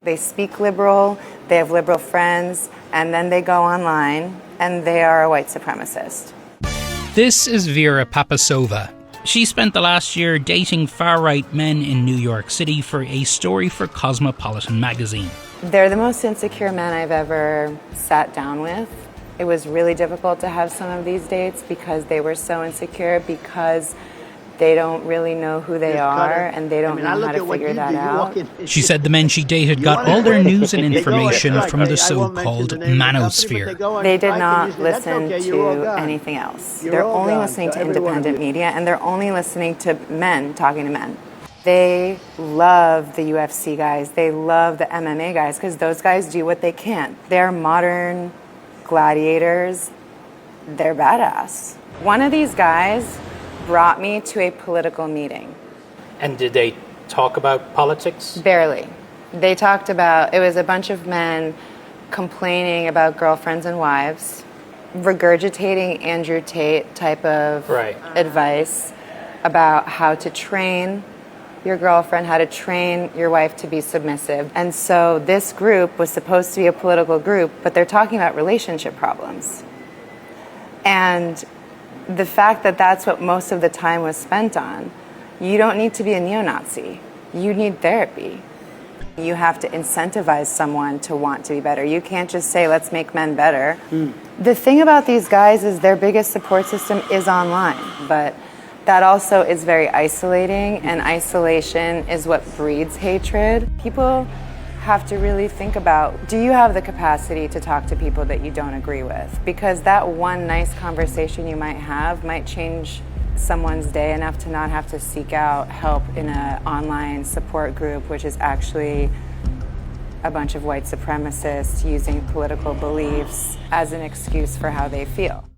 They speak liberal, they have liberal friends, and then they go online and they are a white supremacist. This is Vera Papisova. She spent the last year dating far-right men in New York City for a story for Cosmopolitan magazine. They're the most insecure men I've ever sat down with. It was really difficult to have some of these dates because they were so insecure, because they don't really know who they are and they don't know how to figure that out. She said the men she dated got all their news and information from the so-called manosphere. They did not listen to anything else. They're only listening to independent media, and they're only listening to men talking to men. They love the UFC guys. They love the MMA guys because those guys do what they can. They're modern gladiators. They're badass. One of these guys brought me to a political meeting. And did they talk about politics? Barely. They talked about, it was a bunch of men complaining about girlfriends and wives, regurgitating Andrew Tate type of advice about how to train your girlfriend, how to train your wife to be submissive. And so this group was supposed to be a political group, but they're talking about relationship problems. And the fact that that's what most of the time was spent on, you don't need to be a neo-Nazi. You need therapy. You have to incentivize someone to want to be better. You can't just say, let's make men better. The thing about these guys is their biggest support system is online, but that also is very isolating, and isolation is what breeds hatred. People have to really think about, do you have the capacity to talk to people that you don't agree with? Because that one nice conversation you might have might change someone's day enough to not have to seek out help in an online support group, which is actually a bunch of white supremacists using political beliefs as an excuse for how they feel.